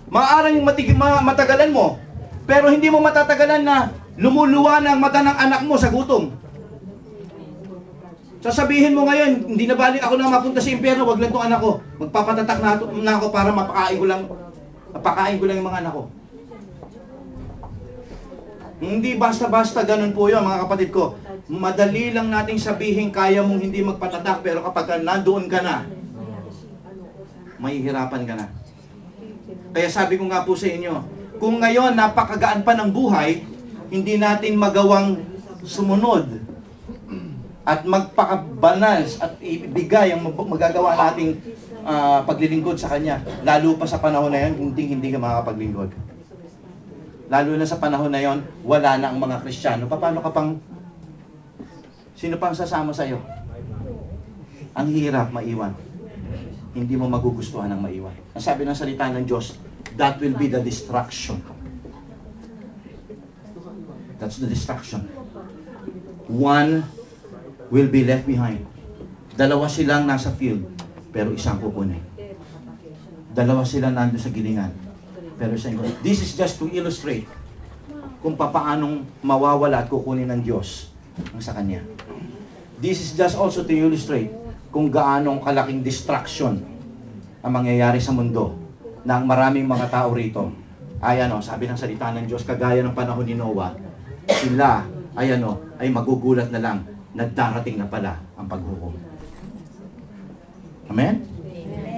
Maaaring matagalan mo, pero hindi mo matatagalan na lumuluwa na ang mata ng anak mo sa gutom. Sasabihin mo ngayon, hindi na balik ako na mapunta sa impyerno, wag lang itong anak ko. Magpapatatak na ako para mapakain ko lang yung mga anak ko. Hindi basta-basta ganun po yun, mga kapatid ko. Madali lang nating sabihin, kaya mong hindi magpatatak, pero kapag nandoon ka na, mahihirapan ka na. Kaya sabi ko nga po sa inyo, kung ngayon napakagaan pa ng buhay, hindi natin magawang sumunod at magpakabalance at ibigay ang magagawa nating paglilingkod sa Kanya. Lalo pa sa panahon na yan, hindi ka makakapaglingkod. Lalo na sa panahon na yon, wala na ang mga Kristiyano. Paano ka pang, sino pang sasama sa'yo? Ang hirap maiwan. Hindi mo magugustuhan ng maiwan. Ang sabi ng salita ng Diyos, that will be the destruction. That's the destruction. One will be left behind. Dalawa silang nasa field, pero isang kukunin. Dalawa silang nandun sa gilingan, pero isang kukunin. This is just to illustrate kung paanong mawawala at kukunin ng Diyos ang sa Kanya. This is just also to illustrate kung gaanong kalaking distraction ang mangyayari sa mundo na ang maraming mga tao rito ay sabi ng salita ng Diyos, kagaya ng panahon ni Noah, sila ay magugulat na lang na darating na pala ang paghukom. Amen?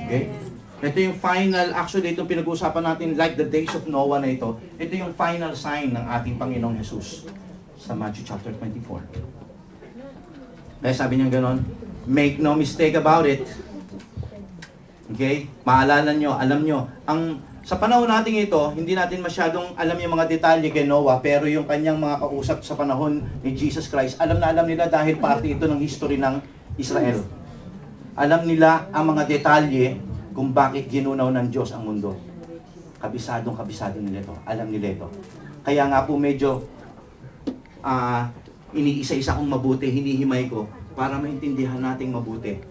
Okay? Ito yung final, actually itong pinag-uusapan natin like the days of Noah na ito, ito yung final sign ng ating Panginoong Jesus sa Matthew chapter 24. Kaya sabi niya gano'n, make no mistake about it. Okay? Maalala nyo, alam nyo, sa panahon natin ito, hindi natin masyadong alam yung mga detalye kay Noah, pero yung kanyang mga kausap sa panahon ni Jesus Christ, alam na alam nila dahil parte ito ng history ng Israel. Alam nila ang mga detalye kung bakit ginunaw ng Diyos ang mundo. Kabisado nila ito. Alam nila ito. Kaya nga po medyo iniisa-isa kong mabuti, hinihimay ko para maintindihan nating mabuti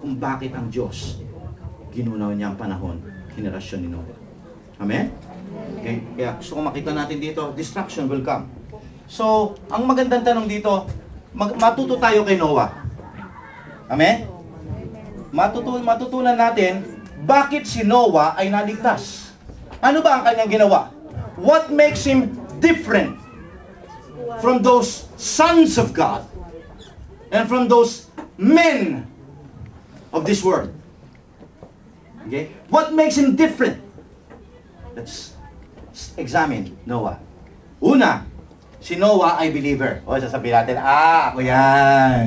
kung bakit ang Diyos ginunaw niya ang panahon, henerasyon ni Noah. Amen? Okay? Kaya gusto kong makita natin dito, destruction will come. So, ang magandang tanong dito, matuto tayo kay Noah. Amen? Matutunan natin, bakit si Noah ay naligtas? Ano ba ang kanyang ginawa? What makes him different from those sons of God and from those men of this world? Okay? What makes him different? Let's examine Noah. Una, si Noah ay believer. O, sasabihin natin, ako yan.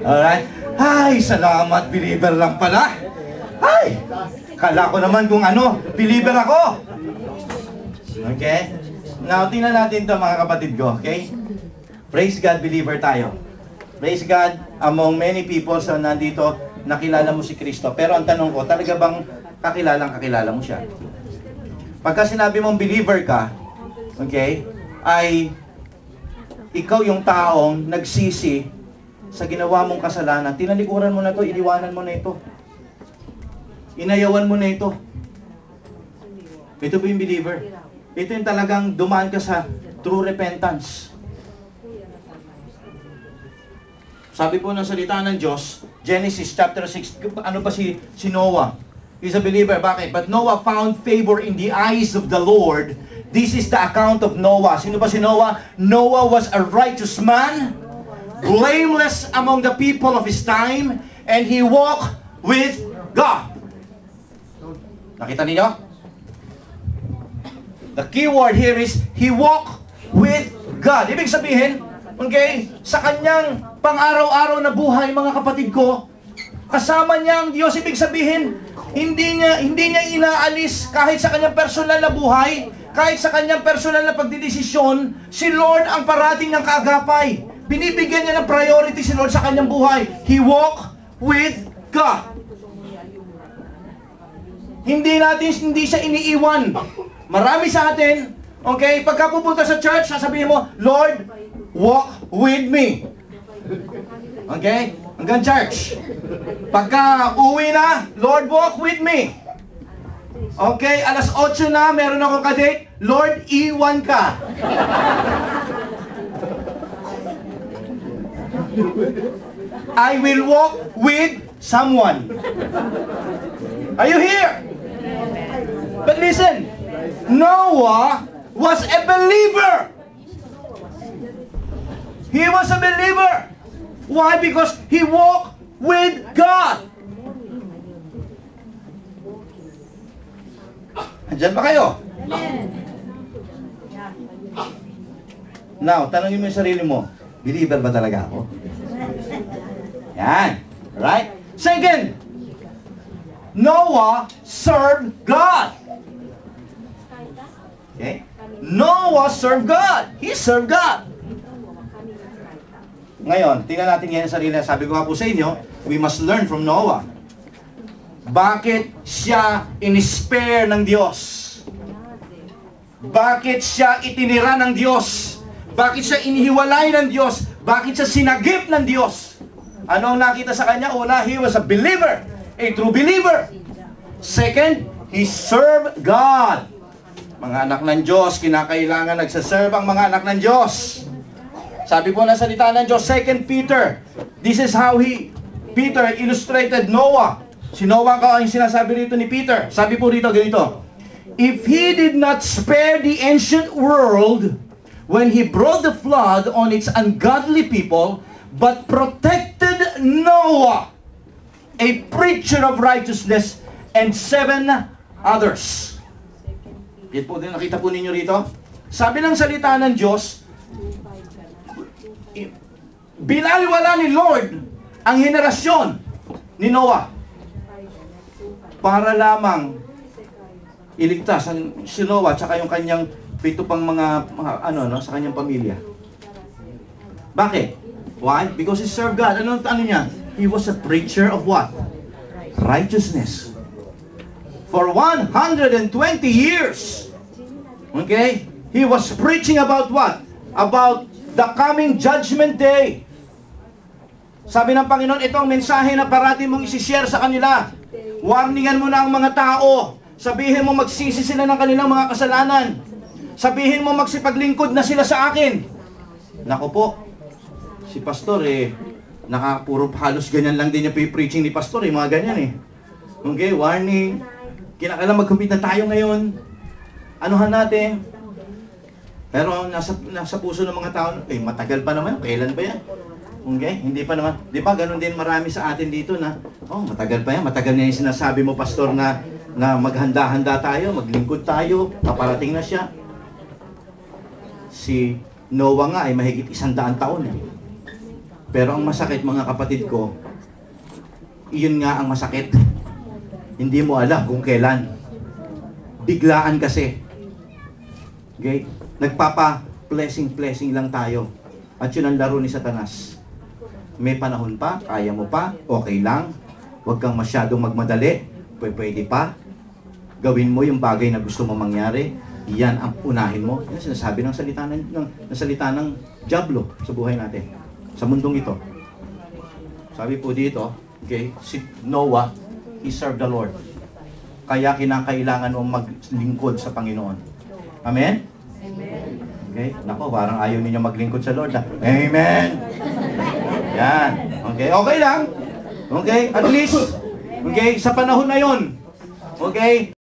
Alright? Ay, salamat, believer lang pala. Ay, kala ko naman kung believer ako. Okay? Now, tingnan natin ito mga kapatid ko, okay? Praise God, believer tayo. Praise God, among many people sa nandito, nakilala mo si Kristo. Pero ang tanong ko, talaga bang kakilala mo siya? Pagka sinabi mong believer ka, okay, ay ikaw yung taong nagsisi sa ginawa mong kasalanan, tinalikuran mo na ito, iniwanan mo na ito. Inayawan mo na ito. Ito po yung believer. Ito yung talagang dumaan ka sa true repentance. Sabi po ng salita ng Diyos, Genesis chapter 6, ano ba si Noah? He's a believer. Bakit? But Noah found favor in the eyes of the Lord. This is the account of Noah. Sino ba si Noah? Noah was a righteous man, blameless among the people of his time, and he walked with God. Nakita niyo? The key word here is, he walked with God. Ibig sabihin, okay, sa kanyang pang-araw-araw na buhay, mga kapatid ko, kasama niya ang Diyos. Ibig sabihin, hindi niya inaalis kahit sa kanyang personal na buhay, kahit sa kanyang personal na pagdidesisyon, si Lord ang parating ng kaagapay. Binibigyan niya ng priority si Lord sa kanyang buhay. He walked with God. Hindi siya iniiwan. Marami sa atin, okay, pagka pupunta sa church, sasabihin mo, Lord, walk with me. Okay? Hanggang church. Pagka uwi na, Lord, walk with me. Okay, alas 8 na, meron akong kadate. Lord, iwan ka. I will walk with someone. Are you here? But listen, Noah was a believer. He was a believer. Why? Because he walked with God. Andiyan ba kayo? Now, tanongin mo yung sarili mo, believer ba talaga ako? Yan. Right? Second, Noah served God. Okay? Noah served God. He served God. Ngayon, tingnan natin ngayon sarili. Sabi ko nga po sa inyo, we must learn from Noah. Bakit siya in-spare ng Diyos? Bakit siya itinira ng Diyos? Bakit siya inihiwalay ng Diyos? Bakit siya sinagip ng Diyos? Ano ang nakita sa kanya? Una, he was a believer. A true believer. Second, he served God. Mga anak ng Diyos, kinakailangan nagsaserve ang mga anak ng Diyos. Sabi po na salita ng Diyos, 2 Peter. This is how Peter illustrated Noah. Si Noah ang sinasabi rito ni Peter. Sabi po rito, ganito. If he did not spare the ancient world when he brought the flood on its ungodly people, but protected Noah, a preacher of righteousness, and 7 others. Yan po din nakita po ninyo rito. Sabi ng salita ng Diyos, binaliwala ni Lord ang henerasyon ni Noah para lamang iligtas ang si Noah at yung kanyang 7 pang mga sa kanyang pamilya. Bakit? Why? Because he served God. Ano niya? He was a preacher of what? Righteousness. For 120 years. Okay? He was preaching about what? About the coming judgment day. Sabi ng Panginoon, ito ang mensahe na parati mong isishare sa kanila. Warningan mo na ang mga tao. Sabihin mo magsisi sila ng kanilang mga kasalanan. Sabihin mo magsipaglingkod na sila sa akin. Nako po, si pastor nakapuro halos ganyan lang din yung preaching ni pastor mga ganyan Okay, warning. Kinakailangan mag-compete na tayo ngayon. Anuhan natin. Pero nasa puso ng mga tao, matagal pa naman, kailan pa yan? Okay? Hindi pa naman. Di ba, ganun din marami sa atin dito na, matagal pa yan. Matagal na yung sinasabi mo, pastor, na maghanda-handa tayo, maglingkod tayo, paparating na siya. Si Noah nga ay mahigit 100 taon. Pero ang masakit, mga kapatid ko, iyon nga ang masakit. Hindi mo alam kung kailan. Biglaan kasi. Okay? Nagpapa-blessing lang tayo. At yun ang laro ni Satanas. May panahon pa, kaya mo pa, okay lang. Huwag kang masyadong magmadali. Pwede pa. Gawin mo yung bagay na gusto mo mangyari. Yan ang unahin mo. Yan sinasabi ng salita ng Diablo sa buhay natin. Sa mundong ito. Sabi po dito, okay, si Noah, he served the Lord. Kaya kinakailangan mong maglingkod sa Panginoon. Amen? Amen. Okay? Nako, parang ayaw ninyo maglingkod sa Lord. Amen! Yan. Okay? Okay lang. Okay? At least, okay, sa panahon na yon. Okay?